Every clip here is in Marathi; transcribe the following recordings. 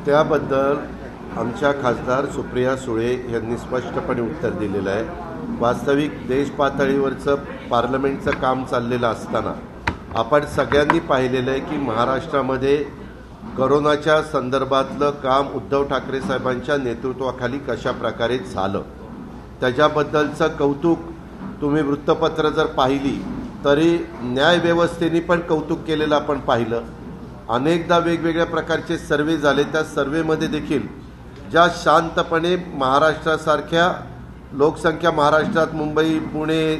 त्याबद्दल आमच्या खासदार सुप्रिया सुळे यांनी स्पष्टपणे उत्तर दिलेलं आहे। वास्तविक देश पातळीवरचं पार्लमेंटचं काम चाललेलं असताना आपण सगळ्यांनी पाहिलेलं आहे की महाराष्ट्रामध्ये कोरोनाच्या संदर्भातलं काम उद्धव ठाकरे साहेबांच्या नेतृत्वाखाली कशा प्रकारे झालं, त्याच्याबद्दलचं कौतुक तुम्ही वृत्तपत्र जर पाहिली तरी न्यायव्यवस्थेने पण कौतुक केलेलं आपण पाहिलं। अनेकदा वेगवेगळ्या प्रकारचे सर्वे झाले, त्या सर्वेमध्ये देखील ज्या शांतपणे महाराष्ट्रासारख्या लोकसंख्या महाराष्ट्रात मुंबई, पुणे,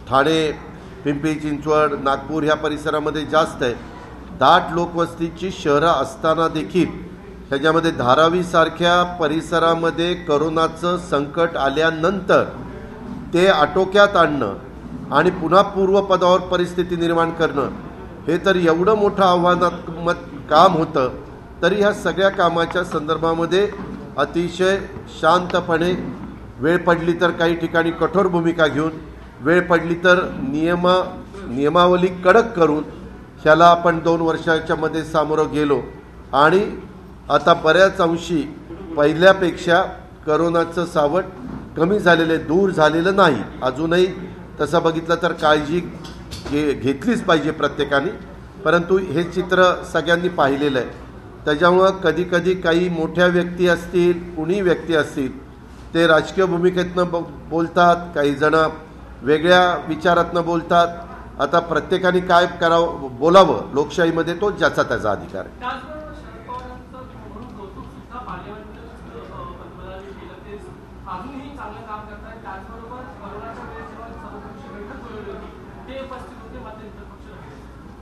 ठाणे, पिंपरी चिंचवड, नागपूर ह्या परिसरामध्ये जास्त आहे, दाट लोकवस्तीची शहरं असताना देखील त्याच्यामध्ये धारावीसारख्या परिसरामध्ये कोरोनाचं संकट आल्यानंतर ते आटोक्यात आणणं आणि पुन्हा पूर्वपदावर परिस्थिती निर्माण करणं हे तर एवढं मोठं आव्हानात्मक काम होतं। तरी ह्या सगळ्या कामाच्या संदर्भामध्ये अतिशय शांतपणे वेळ पडली तर काही ठिकाणी कठोर भूमिका घेऊन, वेळ पडली तर नियमावली कडक करून ह्याला आपण 2 वर्षाच्या मध्ये सामोरं गेलो आणि आता बऱ्याच अंशी पहिल्यापेक्षा कोरोनाचं सावट कमी झालेले, दूर झालेलं नाही। अजूनही तसं बघितलं तर काळजी घेतलीच पाहिजे प्रत्येकाने, परंतु हे चित्र सगळ्यांनी पाहिलेलं आहे। त्याच्यामुळं कधीकधी काही मोठ्या व्यक्ती असतील, कुणी व्यक्ती असतील, ते राजकीय भूमिकेतनं बोलतात, काही जण वेगळ्या विचारातनं बोलतात। आता प्रत्येकाने काय करावं, बोलावं लोकशाहीमध्ये, तो ज्याचा त्याचा अधिकार आहे।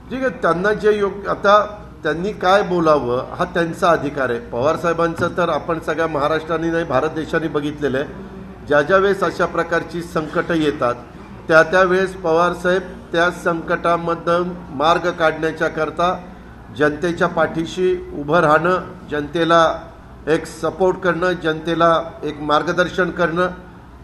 ठीक आहे, त्यांना जे योग्य, आता त्यांनी काय बोलावं हा त्यांचा अधिकार आहे। पवारसाहेबांचं तर आपण सगळ्या महाराष्ट्राने नाही भारत देशाने बघितलेलं आहे। ज्या ज्या वेळेस अशा प्रकारची संकटं येतात त्या त्यावेळेस पवारसाहेब त्या संकटामधून मार्ग काढण्याच्या करता जनतेच्या पाठीशी उभं राहणं, जनतेला एक सपोर्ट करणं, जनतेला एक मार्गदर्शन करणं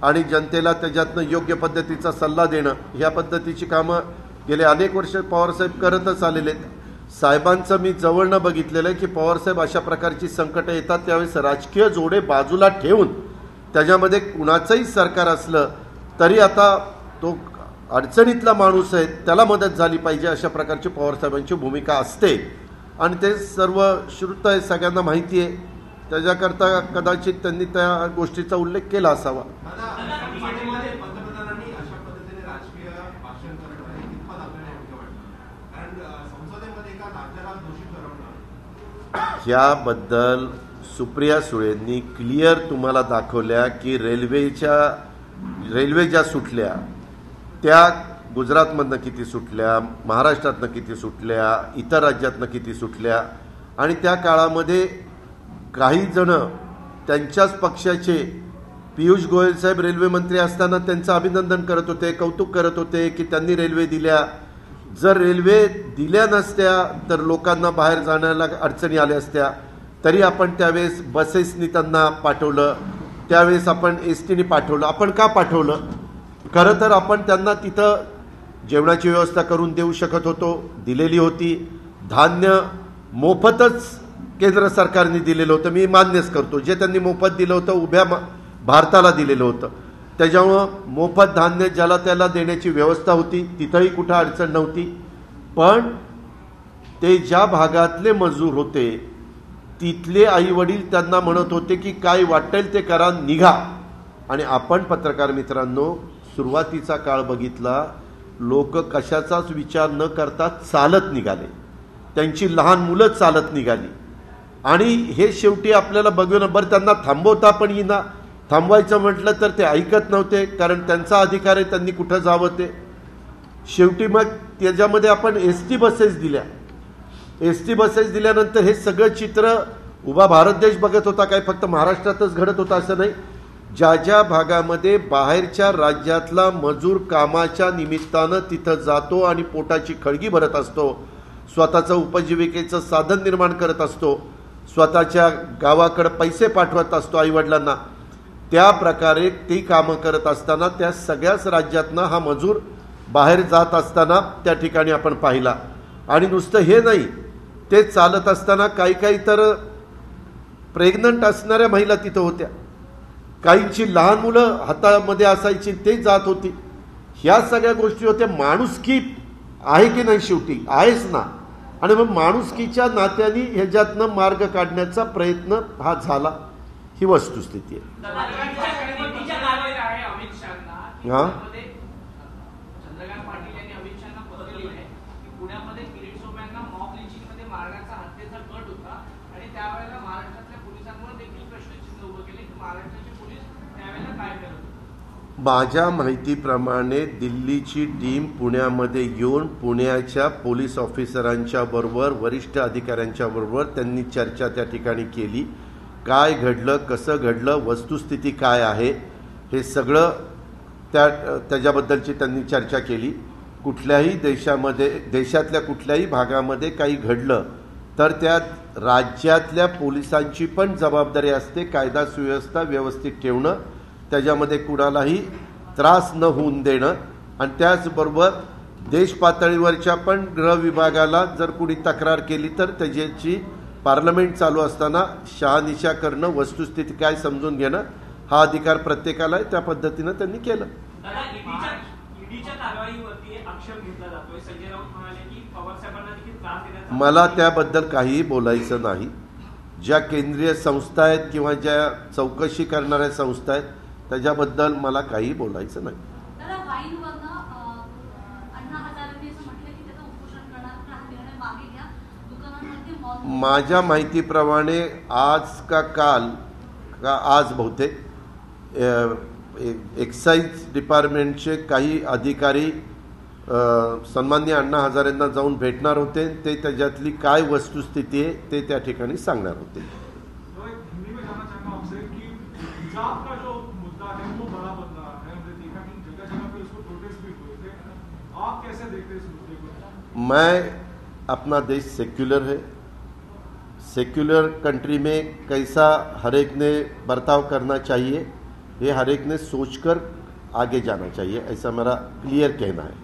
आणि जनतेला त्याच्यातनं योग्य पद्धतीचा सल्ला देणं, ह्या पद्धतीची कामं गेले अनेक वर्ष पवारसाहेब करतच आलेले आहेत। साहेबांचं मी जवळनं बघितलेलं आहे की पवारसाहेब अशा प्रकारची संकटं येतात त्यावेळेस राजकीय जोडे बाजूला ठेवून, त्याच्यामध्ये कुणाचंही सरकार असलं तरी आता तो अडचणीतला माणूस आहे, त्याला मदत झाली पाहिजे, अशा प्रकारची पवारसाहेबांची भूमिका असते आणि ते सर्व श्रुत आहे, सगळ्यांना माहिती आहे। त्याच्याकरता कदाचित त्यांनी त्या गोष्टीचा उल्लेख केला असावा। याबद्दल सुप्रिया सुळेंनी क्लिअर तुम्हाला दाखवल्या की रेल्वे ज्या सुटल्या त्या गुजरातमधनं किती सुटल्या, महाराष्ट्रातनं किती सुटल्या, इतर राज्यातनं किती सुटल्या आणि त्या काळामध्ये काही जण त्यांच्याच पक्षाचे पियुष गोयल साहेब रेल्वे मंत्री असताना त्यांचं अभिनंदन करत होते, कौतुक करत होते की त्यांनी रेल्वे दिल्या। जर रेल्वे दिल्या नसत्या तर लोकांना बाहेर जाण्याला अडचणी आल्या असत्या, तरी आपण त्यावेळेस बसेसनी त्यांना पाठवलं, त्यावेळेस आपण एसटीने पाठवलं। आपण का पाठवलं? खरं तर आपण त्यांना तिथं जेवणाची व्यवस्था करून देऊ शकत होतो, दिलेली होती। धान्य मोफतच केंद्र सरकारने दिलेलं होतं, मी मान्यच करतो। जे त्यांनी मोफत दिलं होतं उभ्या भारताला दिलेलं होतं, त्याच्यामुळं मोफत धान्य ज्याला त्याला देण्याची व्यवस्था होती, तिथंही कुठं अडचण नव्हती। पण ते ज्या भागातले मजूर होते तिथले आईवडील त्यांना म्हणत होते की काय वाटेल ते करा, निघा। आणि आपण पत्रकार मित्रांनो सुरुवातीचा काळ बघितला, लोक कशाचाच विचार न करता चालत निघाले, त्यांची लहान मुलं चालत निघाली आणि हे शेवटी आपल्याला बघून बरं त्यांना थांबवता पण येईना, थांबवायचं म्हटलं तर ते ऐकत नव्हते, कारण त्यांचा अधिकार आहे, त्यांनी कुठं जावं ते। शेवटी मग त्याच्यामध्ये आपण एसटी बसेस दिल्या। एसटी बसेस दिल्यानंतर हे सगळं चित्र उभा भारत देश बघत होता, काय फक्त महाराष्ट्रातच घडत होता असं नाही। ज्या ज्या भागामध्ये बाहेरच्या राज्यातला मजूर कामाच्या निमित्तानं तिथं जातो आणि पोटाची खळगी भरत असतो, स्वतःचं उपजीविकेचं साधन निर्माण करत असतो, स्वतःच्या गावाकडे पैसे पाठवत असतो आईवडिलांना, त्या प्रकारे ती कामं करत असताना त्या सगळ्याच राज्यातनं हा मजूर बाहेर जात असताना त्या ठिकाणी आपण पाहिला। आणि नुसतं हे नाही, ते चालत असताना काही काही तर प्रेग्नंट असणाऱ्या महिला तिथं होत्या, काहींची लहान मुलं हातामध्ये असायची ते जात होती. ह्या सगळ्या गोष्टी होत्या. माणुसकी आहे की नाही, शेवटी आहेच ना. आणि मग माणुसकीच्या नात्याने ह्याच्यातनं मार्ग काढण्याचा प्रयत्न हा झाला, ही वस्तुस्थिती आहे. हा, माझ्या माहितीप्रमाणे दिल्लीची टीम पुण्यामध्ये येऊन पुण्याच्या पोलीस ऑफिसरांच्या बरोबर, वरिष्ठ अधिकाऱ्यांच्या बरोबर त्यांनी चर्चा त्या ठिकाणी केली. काय घडलं, कसं घडलं, वस्तुस्थिती काय आहे, हे सगळं त्याच्याबद्दलची त्यांनी चर्चा केली. कुठल्याही देशातल्या कुठल्याही भागामध्ये काही घडलं तर त्यात राज्यातल्या पोलिसांची पण जबाबदारी असते. कायदा सुव्यवस्था व्यवस्थित ठेवणं, त्याच्यामध्ये कुणालाही त्रास न होऊन देणं, आणि त्याचबरोबर देश पातळीवरच्या पण गृह विभागाला जर कुणी तक्रार केली तर त्याची पार्लमेंट चालू असताना शहानिशा करणं, वस्तुस्थिती काय समजून घेणं, हा अधिकार प्रत्येकाला आहे. त्या पद्धतीनं त्यांनी केलं. मला त्याबद्दल काहीही बोलायचं नाही. ज्या केंद्रीय संस्था आहेत किंवा ज्या चौकशी करणाऱ्या संस्था आहेत त्याच्याबद्दल मला काही बोलायचं नाही. माझ्या माहितीप्रमाणे आज का काल का आज बहुतेक एक्साईज डिपार्टमेंटचे काही अधिकारी सन्माननीय अण्णा हजारेंना जाऊन भेटणार होते. ते त्याच्यातली काय वस्तुस्थिती आहे ते त्या ठिकाणी सांगणार होते. मैं अपना देश सेक्युलर है. सेक्युलर कंट्री में कैसा हर एक ने बर्ताव करना चाहिए, ये हर एक ने सोचकर आगे जाना चाहिए, ऐसा मेरा क्लियर कहना है.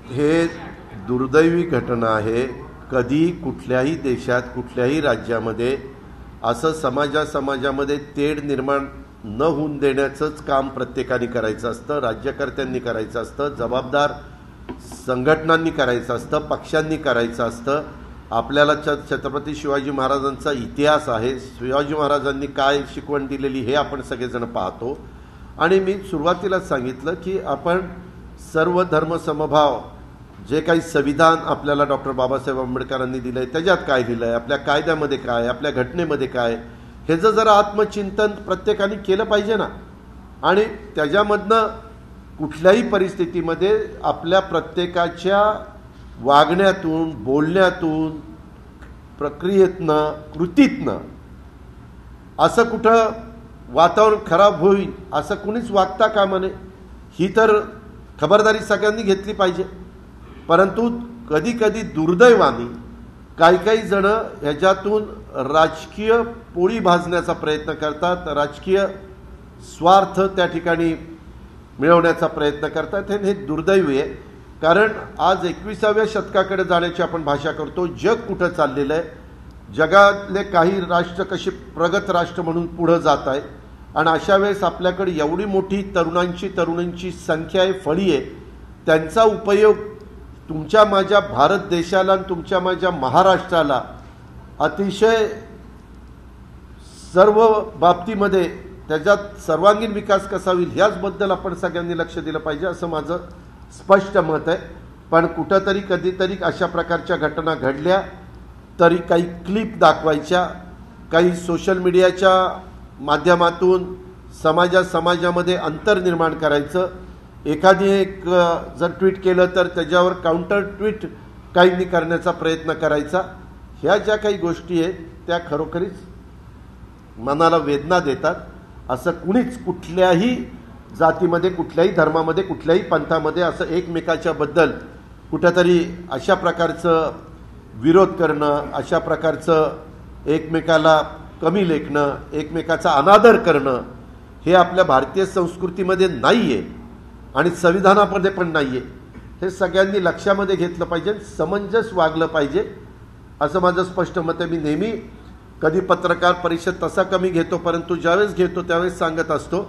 हे दुर्दैवी घटना आहे. कधी कुठल्याही देशात कुठल्याही राज्यामध्ये असं समाजामध्ये तेढ निर्माण न होऊन देण्याचंच काम प्रत्येकाने करायचं असतं, राज्यकर्त्यांनी करायचं असतं, जबाबदार संघटनांनी करायचं असतं, पक्षांनी करायचं असतं. आपल्याला छत्रपती शिवाजी महाराजांचा इतिहास आहे, शिवाजी महाराजांनी काय शिकवण दिलेली हे आपण सगळेजण पाहतो. आणि मी सुरुवातीलाच सांगितलं की आपण सर्व धर्म समभाव, जे काही संविधान आपल्याला डॉक्टर बाबासाहेब आंबेडकरांनी दिलं आहे त्याच्यात काय दिलं आहे, आपल्या कायद्यामध्ये काय, आपल्या घटनेमध्ये काय, ह्याचं जरा आत्मचिंतन प्रत्येकाने केलं पाहिजे ना. आणि त्याच्यामधनं कुठल्याही परिस्थितीमध्ये आपल्या प्रत्येकाच्या वागण्यातून, बोलण्यातून, प्रक्रियेतनं, कृतीतनं असं कुठं वातावरण खराब होईल असं कुणीच वागता कामा नये. ही तर खबरदारी सगळ्यांनी घेतली पाहिजे. परंतु कधी कधी दुर्दैवाने काही जण ह्याच्यातून राजकीय पोळी भाजण्याचा प्रयत्न करतात, राजकीय स्वार्थ त्या ठिकाणी मिळवण्याचा प्रयत्न करतात. हे दुर्दैवी आहे. कारण आज 21व्या शतकाकडे जाण्याची आपण भाषा करतो. जग कुठं चाललेलं आहे, जगातले काही राष्ट्र कशी प्रगत राष्ट्र म्हणून पुढं जात आहे, आणि अशा वेळेस आपल्याकडे एवढी मोठी तरुणांची संख्या आहे, फळी आहे. त्यांचा उपयोग तुमच्या माझ्या भारत देशाला आणि तुमच्या माझ्या महाराष्ट्राला अतिशय सर्व बाबतीमध्ये त्याच्यात सर्वांगीण विकास कसा होईल याचबद्दल आपण सगळ्यांनी लक्ष दिलं पाहिजे असं माझं स्पष्ट मत आहे. पण कुठंतरी कधीतरी अशा प्रकारच्या घटना घडल्या तरी काही क्लिप दाखवायच्या, काही सोशल मीडियाच्या माध्यमातून समाजामध्ये अंतर निर्माण करायचं, एखादी एक जर ट्विट केलं तर त्याच्यावर काउंटर ट्विट काहींनी करण्याचा प्रयत्न करायचा. ह्या ज्या काही गोष्टी आहेत त्या खरोखरीच मनाला वेदना देतात. असं कुणीच कुठल्याही जातीमध्ये, कुठल्याही धर्मामध्ये, कुठल्याही पंथामध्ये असं एकमेकाच्या बद्दल कुठंतरी अशा प्रकारचं विरोध करणं, अशा प्रकारचं एकमेकाला कमी लेखणं, एकमेकाचा अनादर करणं हे आपल्या भारतीय संस्कृतीमध्ये नाही आहे आणि संविधानामध्ये पण नाही आहे. हे सगळ्यांनी लक्षामध्ये घेतलं पाहिजे, समंजस वागलं पाहिजे असं माझं स्पष्ट मत आहे. मी नेहमी कधी पत्रकार परिषद तसा कमी घेतो, परंतु ज्यावेळेस घेतो त्यावेळेस सांगत असतो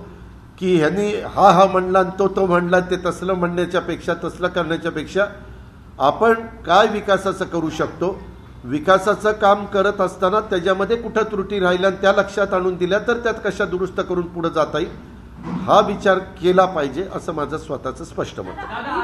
की ह्यांनी हा म्हणला आणि तो म्हणला, ते तसलं म्हणण्याच्या पेक्षा, तसलं करण्याच्या पेक्षा आपण काय विकासाचं करू शकतो, विकासाचं काम करत असताना त्याच्यामध्ये कुठं त्रुटी राहिल्या त्या लक्षात आणून दिल्या तर त्यात कशा दुरुस्त करून पुढे जाता येईल हा विचार केला पाहिजे असं माझं स्वतःचं स्पष्ट मत आहे.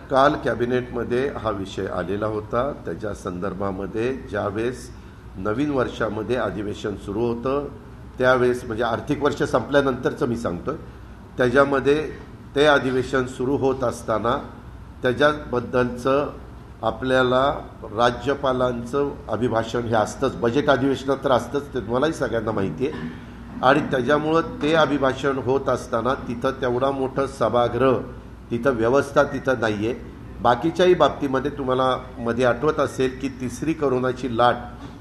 काल कॅबिनेटमध्ये हा विषय आलेला होता. त्याच्या संदर्भामध्ये ज्यावेळेस नवीन वर्षामध्ये अधिवेशन सुरू होतं त्यावेळेस, म्हणजे आर्थिक वर्ष संपल्यानंतरचं मी सांगतोय, त्याच्यामध्ये ते अधिवेशन सुरू होत असताना त्याच्याबद्दलचं आपल्याला राज्यपालांचं अभिभाषण हे असतंच, बजेट अधिवेशनात तर असतंच, ते तुम्हालाही सगळ्यांना माहिती आहे. आणि त्याच्यामुळं ते अभिभाषण होत असताना तिथं तेवढा मोठं सभागृह, तिथं व्यवस्था तिथं नाही आहे. बाकीच्याही बाबतीमध्ये तुम्हाला मध्ये आठवत असेल की तिसरी कोरोनाची लाट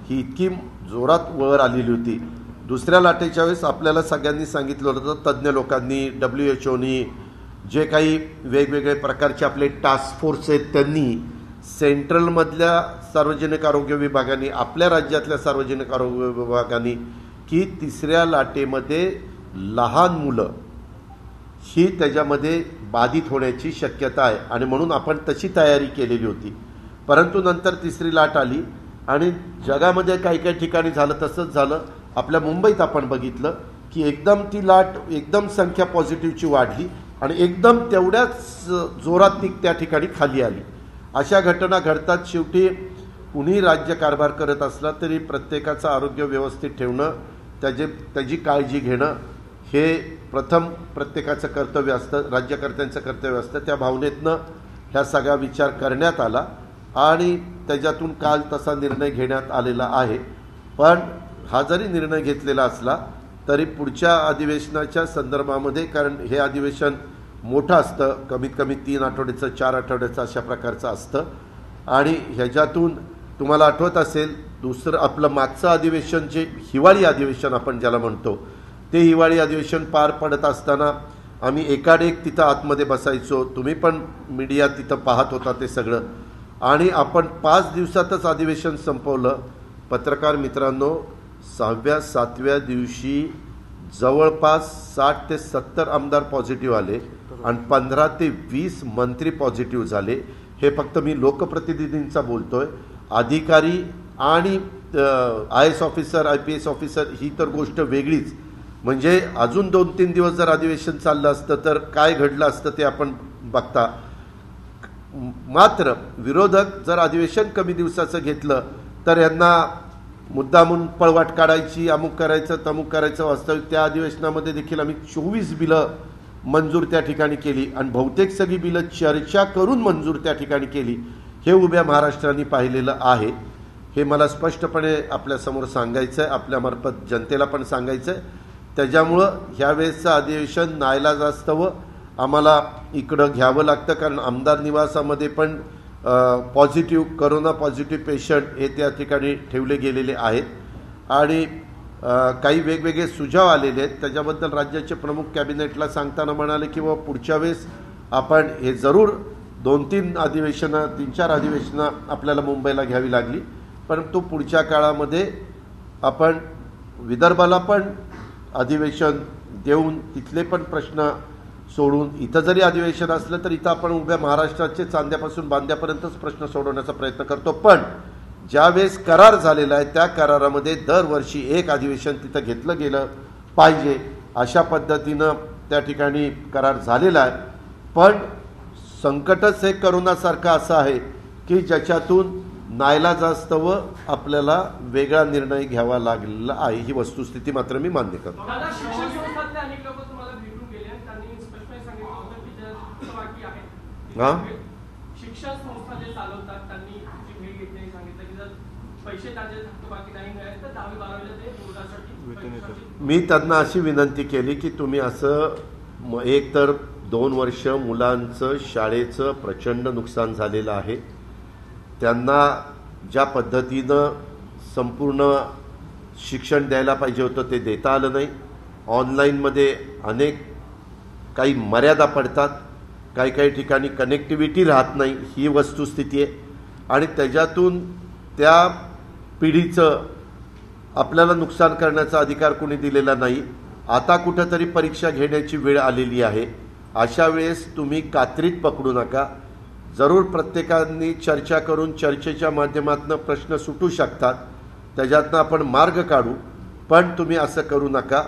ही इतकी जोरात वर आलेली होती. दुसऱ्या लाटेच्या वेळेस आपल्याला सगळ्यांनी सांगितलं होतं, तज्ज्ञ लोकांनी, WHOनी, जे काही वेगवेगळे प्रकारचे आपले टास्क फोर्स आहेत त्यांनी, सेंट्रलमधल्या सार्वजनिक आरोग्य विभागाने, आपल्या राज्यातल्या सार्वजनिक आरोग्य विभागाने, की तिसऱ्या लाटेमध्ये लहान मुलं ही त्याच्यामध्ये बाधित होण्याची शक्यता आहे आणि म्हणून आपण तशी तयारी केलेली होती. परंतु नंतर तिसरी लाट आली आणि जगामध्ये काही काही ठिकाणी झालं तसंच झालं. आपल्या मुंबईत आपण बघितलं की एकदम ती लाट, एकदम संख्या पॉझिटिव्हची वाढली आणि एकदम तेवढ्याच जोरात ती त्या ठिकाणी खाली आली. अशा घटना घडतात. शेवटी कुणी राज्यकारभार करत असला तरी प्रत्येकाचं आरोग्य व्यवस्थित ठेवणं, त्याची काळजी घेणं हे प्रथम प्रत्येकाचं कर्तव्य असतं, राज्यकर्त्यांचं कर्तव्य असतं. त्या भावनेतनं ह्या सगळा विचार करण्यात आला आणि त्याच्यातून काल तसा निर्णय घेण्यात आलेला आहे. पण हा जरी निर्णय घेतलेला असला तरी पुढच्या अधिवेशनाच्या संदर्भामध्ये, कारण हे अधिवेशन मोठं असतं, कमीत कमी 3 आठवड्याचं, 4 आठवड्याचं अशा प्रकारचं असतं आणि ह्याच्यातून तुम्हाला आठवत असेल दुसरं आपलं मागचं अधिवेशन जे हिवाळी अधिवेशन आपण ज्याला म्हणतो, ते हिवाळी अधिवेशन पार पडत असताना आम्ही एकाडेक तिथं आतमध्ये बसायचो. तुम्ही पण मीडिया तिथं पाहत होता ते सगळं, आणि आपण 5 दिवसातच अधिवेशन संपवलं. पत्रकार मित्रांनो, 6व्या-7व्या दिवशी जवळपास 60 ते 70 आमदार पॉझिटिव्ह आले आणि 15 ते 20 मंत्री पॉझिटिव्ह झाले. हे फक्त मी लोकप्रतिनिधींचा बोलतोय. अधिकारी आणि IAS ऑफिसर, IPS ऑफिसर ही तर गोष्ट वेगळीच. म्हणजे अजून 2-3 दिवस जर अधिवेशन चाललं असतं तर काय घडलं असतं ते आपण बघता. मात्र विरोधक जर अधिवेशन कमी दिवसाचं घेतलं तर यांना मुद्दामून पळवाट काढायची, अमुक करायचं तमुक करायचं. वास्तविक त्या अधिवेशनामध्ये देखील आम्ही 24 बिलं मंजूर त्या ठिकाणी केली आणि बहुतेक सगळी बिलं चर्चा करून मंजूर त्या ठिकाणी केली. हे उभ्या महाराष्ट्राने पाहिलेलं आहे. हे मला स्पष्टपणे आपल्यासमोर सांगायचं आहे, आपल्यामार्फत जनतेला पण सांगायचं आहे. त्याच्यामुळं ह्यावेळेसचं अधिवेशन नाईलाजास्तव आम्हाला इकडं घ्यावं लागतं, कारण आमदार निवासामध्ये पण पॉझिटिव्ह, कोरोना पॉझिटिव्ह पेशंट हे त्या ठिकाणी ठेवले गेलेले आहेत आणि काही वेगवेगळे सुझाव आलेले आहेत. त्याच्याबद्दल राज्याचे प्रमुख कॅबिनेटला सांगताना म्हणाले की बाबा पुढच्या वेळेस आपण हे जरूर 2-3 अधिवेशनं, 3-4 अधिवेशनं आपल्याला मुंबईला घ्यावी लागली, परंतु पुढच्या काळामध्ये आपण विदर्भाला पण अधिवेशन देऊन तिथले पण प्रश्न सोडून, इथं जरी अधिवेशन असलं तर इथं आपण उभ्या महाराष्ट्राचे चांद्यापासून बांद्यापर्यंतच प्रश्न सोडवण्याचा प्रयत्न करतो. पण ज्यावेळेस करार झालेला आहे त्या करारामध्ये दरवर्षी एक अधिवेशन तिथं घेतलं गेलं पाहिजे अशा पद्धतीनं त्या ठिकाणी करार झालेला आहे. पण संकटच हे करोनासारखं असं आहे की ज्याच्यातून नाईलाजास्तव आपल्याला वेगळा निर्णय घ्यावा लागलेला आहे. ही वस्तुस्थिती मात्र मी मान्य करतो. शिक्षण संस्था जे चालवतात त्यांनी जी भेट घेतली, सांगितलं की जर पैसे ताजे बाकी नाही मिळाले तर 10वी-12वीला ते बोर्डासाठी. मी त्यांना अशी विनंती केली की तुम्ही असं एक तर 2 वर्ष मुलांचं शाळेचं प्रचंड नुकसान झालेलं आहे. त्यांना ज्या पद्धतीनं संपूर्ण शिक्षण द्यायला पाहिजे होतं ते देता आलं नाही. ऑनलाईनमध्ये अनेक काही मर्यादा पडतात, काही काही ठिकाणी कनेक्टिव्हिटी राहत नाही, ही वस्तुस्थिती आहे. आणि त्याच्यातून त्या पिढीचं आपल्याला नुकसान करण्याचा अधिकार कोणी दिलेला नाही. आता कुठंतरी परीक्षा घेण्याची वेळ आलेली आहे. अशा वेळेस तुम्ही कात्रीत पकडू नका. जरूर प्रत्येकाने चर्चा करून चर्चेच्या माध्यमातून प्रश्न सुटू शकतात, त्याच्यातनं आपण मार्ग काढू. पण तुम्ही असं करू नका,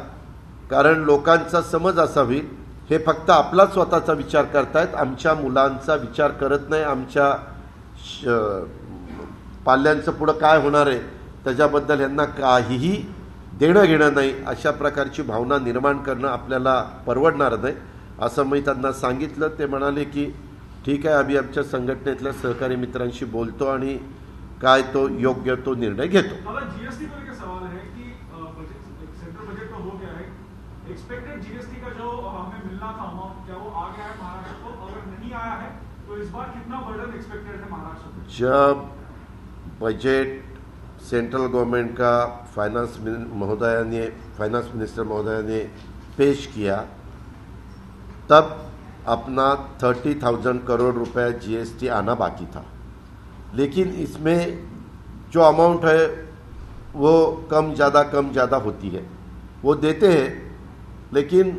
कारण लोकांचा समज असा होईल हे फक्त आपला स्वतःचा विचार करतायत, आमच्या मुलांचा विचार करत नाही, आमच्या पाल्यांचं पुढं काय होणार आहे त्याच्याबद्दल यांना काहीही देणं घेणं नाही. अशा प्रकारची भावना निर्माण करणं आपल्याला परवडणार नाही असं मी त्यांना सांगितलं. ते म्हणाले की ठीक आहे, आम्ही आमच्या संघटनेतल्या सहकारी मित्रांशी बोलतो आणि काय तो योग्य तो निर्णय घेतो. जीएसटी पर एक सवाल है कि सेंट्रल बजट में हो गया है, एक्सपेक्टेड जीएसटी का जो हमें मिलना था अमाउंट, क्या वो आ गया है महाराष्ट्र को? अगर नहीं आया है तो इस बार कितना बर्डन एक्सपेक्टेड है महाराष्ट्र में? जब बजट सेंट्रल गवर्नमेंट का फाइनेंस मिनिस्टर महोदय ने पेश किया तब अपना 30,000 करोड़ रुपए जीएसटी आना बाकी था. लेकिन इसमें जो अमाउंट है वो कम ज़्यादा होती है, वो देते हैं. लेकिन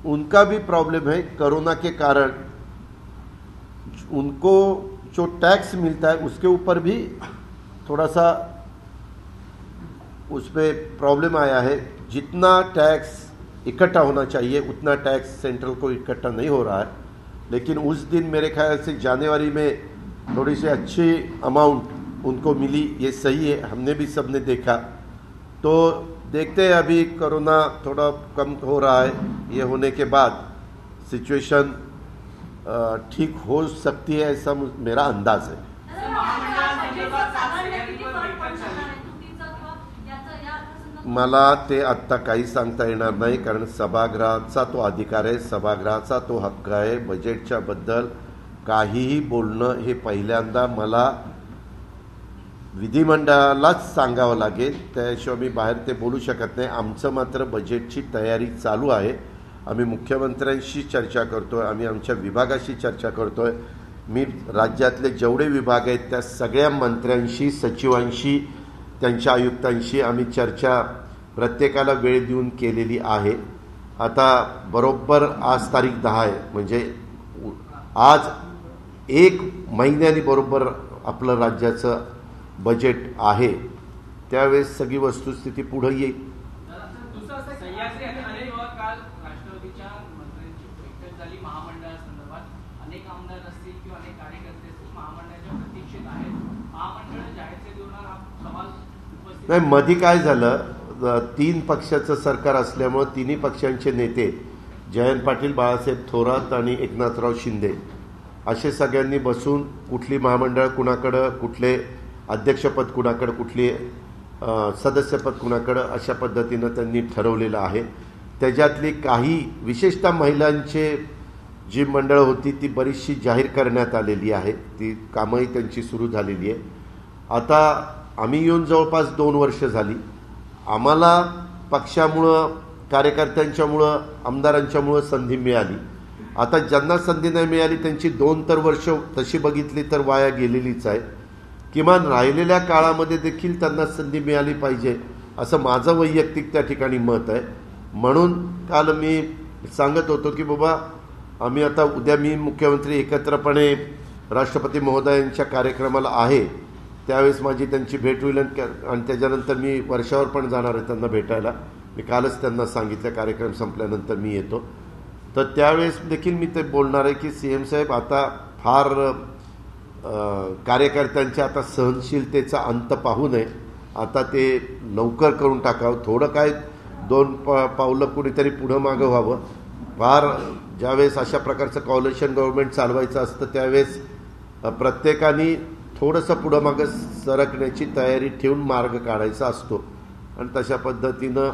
उनका भी प्रॉब्लम है, कोरोना के कारण उनको जो टैक्स मिलता है उसके ऊपर भी थोड़ा सा उसमें प्रॉब्लम आया है. जितना टैक्स इकट्ठा होना चाहिए उतना टैक्स सेंट्रल को इकट्ठा नहीं हो रहा है. लेकिन उस दिन मेरे ख्याल से जनवरी में थोड़ी सी अच्छी अमाउंट उनको मिली, ये सही है, हमने भी सबने देखा. तो देखते हैं, अभी कोरोना थोड़ा कम हो रहा है, ये होने के बाद सिचुएशन ठीक हो सकती है, ऐसा मेरा अंदाज है. मला ते आत्ता काही सांगता येणार नाही, कारण सभागृहाचा तो अधिकार आहे, सभागृहाचा तो हक्क आहे. बजेटच्या बद्दल काहीही बोलणं हे पहिल्यांदा मला विधिमंडळालाच सांगावं लागेल, त्याशिवाय मी बाहेर ते बोलू शकत नाही. आमचं मात्र बजेटची तयारी चालू आहे. आम्ही मुख्यमंत्र्यांशी चर्चा करतोय, आम्ही आमच्या विभागाशी चर्चा करतोय. मी राज्यातले जेवढे विभाग आहेत त्या सगळ्या मंत्र्यांशी, सचिवांशी, त्यांच्या आयुक्तांशी आम्ही चर्चा प्रत्येकाला वेळ देऊन केलेली आहे. आता बरोबर आज तारीख 10 आहे, म्हणजे आज 1 महिन्याने बरोबर आपलं राज्याचं बजेट आहे. त्यावेळेस सगळी वस्तुस्थिती पुढे येईल. सह्याद्री आणि अनेक काल राष्ट्रवादीच्या मंत्र्यांची बैठक झाली महामंडळासंदर्भात. अनेक आमदार असतील किंवा अनेक कार्यकर्ते असतील महामंडळाच्या प्रतीक्षेत आहेत. महामंडळ जाहीर होणार हा सवाल उपस्थित नाही. मध्ये काय झालं, 3 पक्षाचं सरकार असल्यामुळे तिन्ही पक्षांचे नेते जयंत पाटील, बाळासाहेब थोरात आणि एकनाथराव शिंदे असे सगळ्यांनी बसून कुठली महामंडळ कुणाकडं, कुठले अध्यक्षपद कुणाकडं, कुठली सदस्यपद कुणाकडं, अशा पद्धतीनं त्यांनी ठरवलेलं आहे. त्याच्यातली काही विशेषतः महिलांचे जी मंडळं होती ती बरीचशी जाहीर करण्यात आलेली आहे. ती कामंही त्यांची सुरू झालेली आहे. आता आम्ही येऊन जवळपास 2 वर्ष झाली. आम्हाला पक्षामुळं, कार्यकर्त्यांच्यामुळं, आमदारांच्यामुळं संधी मिळाली. आता ज्यांना संधी नाही मिळाली त्यांची 2 तर वर्ष तशी बघितली तर वाया गेलेलीच आहे. किमान राहिलेल्या काळामध्ये देखील त्यांना संधी मिळाली पाहिजे असं माझं वैयक्तिक त्या ठिकाणी मत आहे. म्हणून काल मी सांगत होतो की बाबा आम्ही आता उद्या मी मुख्यमंत्री एकत्रपणे राष्ट्रपती महोदयांच्या कार्यक्रमाला आहे, त्यावेळेस माझी त्यांची भेट होईल आणि त्याच्यानंतर मी वर्षावर पण जाणार आहे त्यांना भेटायला. मी कालच त्यांना सांगितलं कार्यक्रम संपल्यानंतर मी येतो. तर त्यावेळेस देखील मी ते बोलणार आहे की सीएम साहेब आता फार कार्यकर्त्यांच्या आता सहनशीलतेचा अंत पाहू नये, आता ते लवकर करून टाकावं. थोडं काय 2 पावलं कुणीतरी पुढं मागं व्हावं. फार ज्यावेळेस अशा प्रकारचं कॉलिशन गव्हर्नमेंट चालवायचं असतं त्यावेळेस प्रत्येकाने थोडंसं पुढं मागं सरकण्याची तयारी ठेवून मार्ग काढायचा असतो आणि तशा पद्धतीनं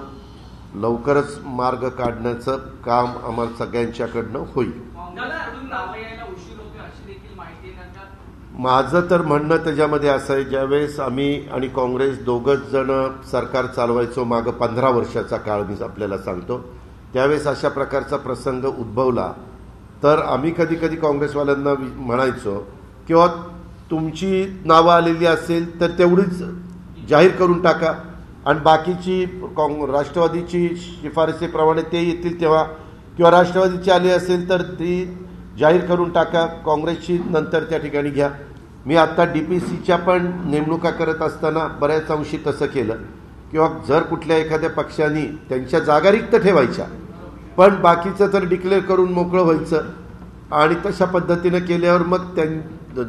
लवकरच मार्ग काढण्याचं काम आम्हाला सगळ्यांच्याकडनं होईल. काँग्रेसकडून नावं यायला उशीर होतोय अशी देखील माहिती आहे. नंतर माझं तर म्हणणं त्याच्यामध्ये असं आहे, ज्यावेळेस आम्ही आणि काँग्रेस दोघंच जण सरकार चालवायचो मागं 15 वर्षाचा काळ मी आपल्याला सांगतो, त्यावेळेस अशा प्रकारचा प्रसंग उद्भवला तर आम्ही कधी कधी काँग्रेसवाल्यांना म्हणायचो किंवा तुमची नावं आलेली असेल तर तेवढीच जाहीर करून टाका आणि बाकीची राष्ट्रवादीची शिफारसीप्रमाणे ते येतील तेव्हा, किंवा राष्ट्रवादीची आली असेल तर ती जाहीर करून टाका, काँग्रेसची नंतर त्या ठिकाणी घ्या. मी आत्ता DPCच्या पण नेमणुका करत असताना बऱ्याच अंशी तसं केलं, किंवा जर कुठल्या एखाद्या पक्षाने त्यांच्या जागा रिक्त ठेवायच्या पण बाकीचं तर डिक्लेअर करून मोकळं व्हायचं, आणि तशा पद्धतीनं केल्यावर मग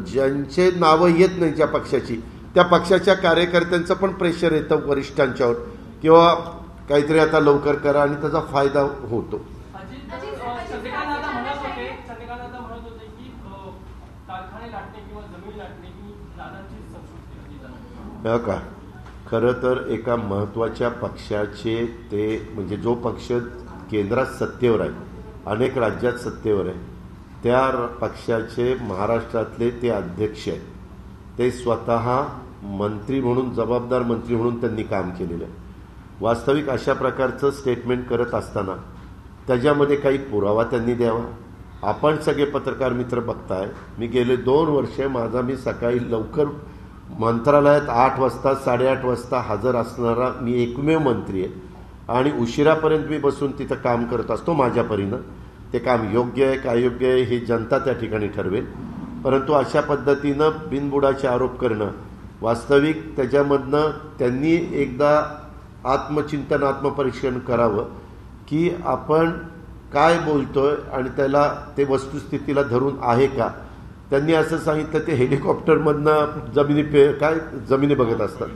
ज्यांचे नावं येत नाही ज्या पक्षाची, त्या पक्षाच्या कार्यकर्त्यांचं पण प्रेशर येतं वरिष्ठांच्यावर, किंवा काहीतरी आता लवकर करा आणि त्याचा फायदा होतो. चंद्रकांत दादा म्हणत होते की कारखाने लाटणे किंवा जमीन लाटणे ही दादांची संस्कृती का खरं तर एका महत्त्वाच्या पक्षाचे ते म्हणजे जो पक्ष केंद्रात सत्तेवर आहे, अनेक राज्यात सत्तेवर आहे, त्या पक्षाचे महाराष्ट्रातले ते अध्यक्ष आहेत. ते स्वतः मंत्री म्हणून, जबाबदार मंत्री म्हणून त्यांनी काम केलेलं आहे. वास्तविक अशा प्रकारचं स्टेटमेंट करत असताना त्याच्यामध्ये काही पुरावा त्यांनी द्यावा. आपण सगळे पत्रकार मित्र बघताय, मी गेले 2 वर्षे मी सकाळी लवकर मंत्रालयात 8 वाजता 8:30 वाजता हजर असणारा मी एकमेव मंत्री आहे, आणि उशिरापर्यंत मी बसून तिथं काम करत असतो माझ्या परीनं. ते काम योग्य आहे का अयोग्य आहे हे जनता त्या ठिकाणी ठरवेल, परंतु अशा पद्धतीनं बिनबुडाचे आरोप करणं, वास्तविक त्याच्यामधनं त्यांनी एकदा आत्मचिंतन, आत्मपरीक्षण करावं की आपण काय बोलतोय आणि त्याला ते वस्तुस्थितीला धरून आहे का. त्यांनी असं सांगितलं ते हेलिकॉप्टरमधनं जमिनी बघत असतात.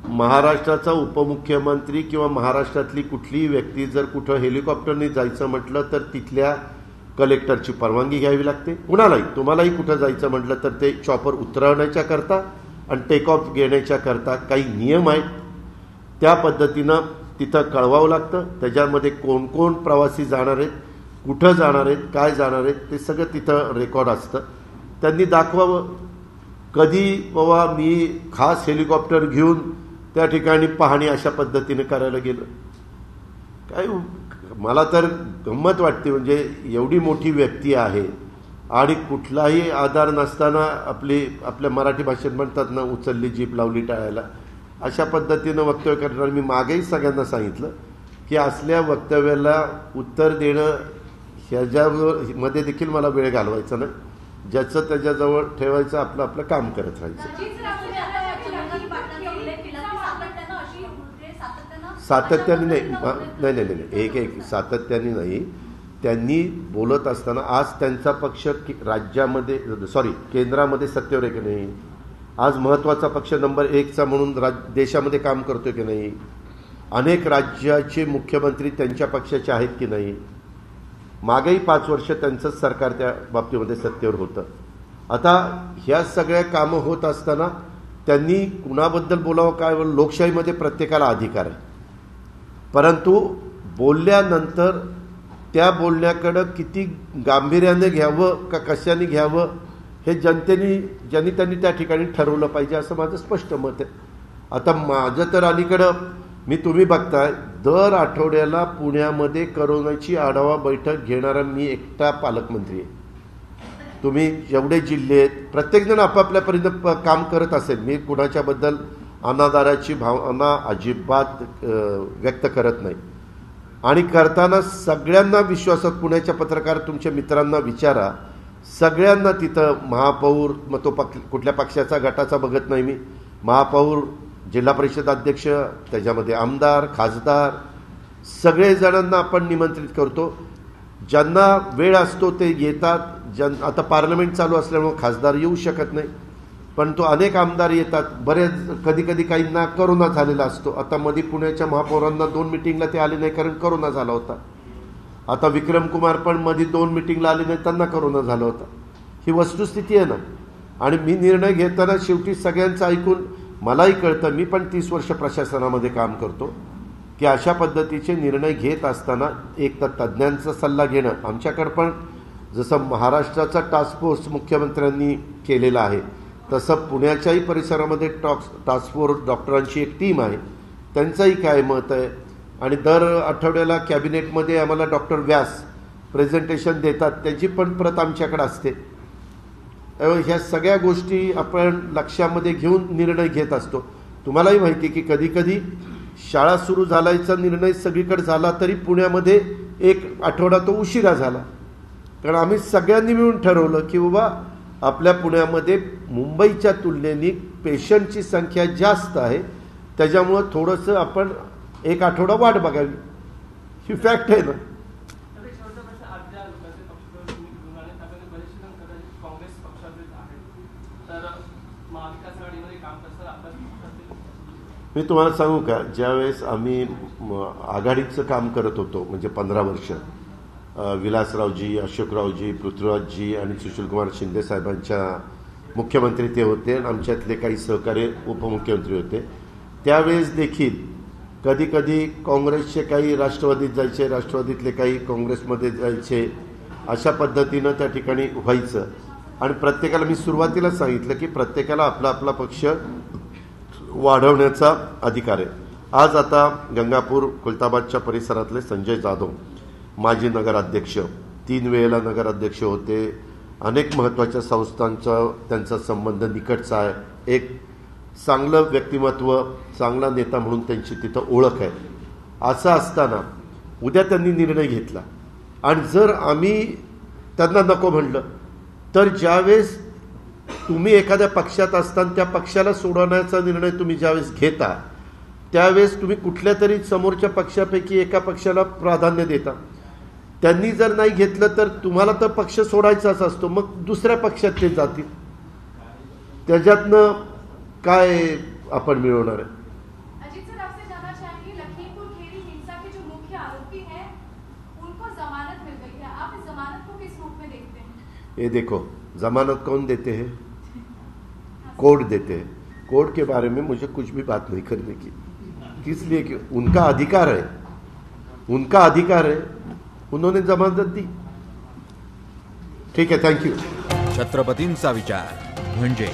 महाराष्ट्राचा उपमुख्यमंत्री किंवा महाराष्ट्रातली कुठलीही व्यक्ती जर कुठं हेलिकॉप्टरने जायचं म्हटलं तर तिथल्या कलेक्टरची परवानगी घ्यावी लागते. कुणालाही, तुम्हालाही कुठं जायचं म्हटलं तर ते चॉपर उतरवण्याच्या करता आणि टेक ऑफ घेण्याच्या करता काही नियम आहेत, त्या पद्धतीनं तिथं कळवावं लागतं. त्याच्यामध्ये कोण कोण प्रवासी जाणार आहेत, कुठं जाणार आहेत, काय जाणार आहेत, ते सगळं तिथं रेकॉर्ड असतं. त्यांनी दाखवावं. कधी बाबा मी खास हेलिकॉप्टर घेऊन त्या ठिकाणी पाहणी अशा पद्धतीने करायला गेलं, काय मला तर गंमत वाटते. म्हणजे एवढी मोठी व्यक्ती आहे आणि कुठलाही आधार नसताना आपल्या मराठी भाषेत म्हणतात ना, उचलली जीप लावली टाळायला, अशा पद्धतीनं वक्तव्य करणार. मी मागेही सगळ्यांना सांगितलं की असल्या वक्तव्याला उत्तर देणं ह्याच्यामध्ये देखील मला वेळ घालवायचा नाही. ज्याचं त्याच्याजवळ ठेवायचं, आपलं आपलं काम करत राहायचं. सातत्याने नाही, एक सातत्याने नाही. त्यांनी बोलत असताना आज त्यांचा पक्ष राज्यामध्ये केंद्रामध्ये सत्तेवर आहे की नाही, आज महत्त्वाचा पक्ष नंबर 1चा म्हणून देशामध्ये काम करतोय की नाही, अनेक राज्याचे मुख्यमंत्री त्यांच्या पक्षाचे आहेत की नाही, मागेही 5 वर्ष त्यांचंच सरकार त्या बाबतीमध्ये सत्तेवर होतं. आता ह्या सगळ्या कामं होत असताना त्यांनी कुणाबद्दल बोलावं, काय लोकशाहीमध्ये प्रत्येकाला अधिकार आहे, परंतु बोलल्यानंतर त्या बोलण्याकडं किती गांभीर्याने घ्यावं का कशाने घ्यावं हे ज्यांनी त्यांनी त्या ठिकाणी ठरवलं पाहिजे, असं माझं स्पष्ट मत आहे. आता माझं तर अलीकडं तुम्ही बघताय, दर आठवड्याला पुण्यामध्ये कोरोनाची आढावा बैठक घेणारा मी एकटा पालकमंत्री आहे. तुम्ही जेवढे जिल्हे आहेत, प्रत्येकजण आपापल्या परीने काम करत असेल. मी कुणाच्याबद्दल अनादराची भावना अजिबात व्यक्त करत नाही, आणि करताना सगळ्यांना विश्वासात, पुण्याच्या पत्रकार तुमच्या मित्रांना विचारा, सगळ्यांना तिथं महापौर, मग तो कुठल्या पक्षाचा गटाचा बघत नाही मी, महापौर, जिल्हा परिषद अध्यक्ष, त्याच्यामध्ये आमदार, खासदार, सगळे जणांना आपण निमंत्रित करतो. ज्यांना वेळ असतो ते येतात. आता पार्लमेंट चालू असल्यामुळे खासदार येऊ शकत नाही, पण तो अनेक आमदार येतात. बरेच कधी काहींना करोना झालेला असतो. आता मध्ये पुण्याच्या महापौरांना 2 मिटिंगला ते आले नाही कारण करोना झाला होता. आता विक्रम कुमार पण मध्ये 2 मिटिंगला आले नाही, त्यांना करोना झाला होता. ही वस्तुस्थिती आहे ना. आणि मी निर्णय घेताना शेवटी सगळ्यांचं ऐकून, मलाही कळतं, मी पण 30 वर्ष प्रशासनामध्ये काम करतो, की अशा पद्धतीचे निर्णय घेत असताना एक तर तज्ज्ञांचा सल्ला घेणं, आमच्याकडं पण जसं महाराष्ट्राचा टास्क फोर्स मुख्यमंत्र्यांनी केलेला आहे तसं पुण्याच्याही परिसरामध्ये टास्क फोर्स डॉक्टरांची एक टीम आहे, त्यांचंही काय मत आहे. आणि दर आठवड्याला कॅबिनेटमध्ये आम्हाला डॉक्टर व्यास प्रेझेंटेशन देतात, त्याची पण प्रत आमच्याकडे असते. ह्या सगळ्या गोष्टी आपण लक्षामध्ये घेऊन निर्णय घेत असतो. तुम्हालाही माहिती आहे की कधी कधी शाळा सुरू झाल्याचा निर्णय सगळीकडे झाला तरी पुण्यामध्ये एक आठवडा तो उशिरा झाला, कारण आम्ही सगळ्यांनी मिळून ठरवलं की बाबा आपल्या पुण्यामध्ये मुंबईच्या तुलनेने पेशंटची संख्या जास्त आहे, त्याच्यामुळं थोडंसं आपण एक आठवडा वाट बघावी. ही फॅक्ट आहे ना. मी तुम्हाला सांगू का, ज्यावेळेस आम्ही आघाडीचं काम करत होतो म्हणजे 15 वर्ष, विलासरावजी, अशोकरावजी, पृथ्वीराजजी आणि सुशीलकुमार शिंदे साहेबांच्या मुख्यमंत्री ते होते आणि आमच्यातले काही सहकारी उपमुख्यमंत्री होते, त्यावेळेस देखील कधी कधी काँग्रेसचे काही राष्ट्रवादीत जायचे, राष्ट्रवादीतले काही काँग्रेसमध्ये जायचे, अशा पद्धतीनं त्या ठिकाणी व्हायचं. आणि प्रत्येकाला मी सुरुवातीला सांगितलं की प्रत्येकाला आपला आपला पक्ष वाढवण्याचा अधिकार आहे. आज आता गंगापूर खुलताबादच्या परिसरातले संजय जाधव माजी नगराध्यक्ष, 3 वेळेला नगराध्यक्ष होते, अनेक महत्त्वाच्या संस्थांचा त्यांचा संबंध निकटचा आहे, एक चांगलं व्यक्तिमत्व, चांगला नेता म्हणून त्यांची तिथं ओळख आहे. असं असताना उद्या त्यांनी निर्णय घेतला आणि जर आम्ही त्यांना नको म्हणलं तर ज्यावेळेस तुम्ही एखाद्या पक्षात असताना त्या पक्षाला सोडवण्याचा निर्णय तुम्ही ज्यावेळेस घेता त्यावेळेस तुम्ही कुठल्या तरी समोरच्या पक्षापैकी एका पक्षाला प्राधान्य देता. त्यांनी जर नाही घेतलं तर तुम्हाला तर पक्ष सोडायचाच असतो, मग दुसऱ्या पक्षात ते जातील, त्याच्यातनं काय आपण मिळवणार आहे. अजीत सर, आपसे जानना चाहेंगे, लखीमपुर खेरी हिंसा के जो मुख्य आरोपी हैं उनको जमानत मिल गई है, आप इस जमानत को किस रूप में देखते हैं? ये देखो, जमानत कौन देते हैं? कोर्ट देते हैं. कोर्ट के बारे में मुझे कुछ भी बात नहीं करने की, इसलिए कि उनका अधिकार है, उनका अधिकार है, उन्होंने जमानत दी. ठीक है, थैंक यू. छत्रपतींचा विचार म्हणजे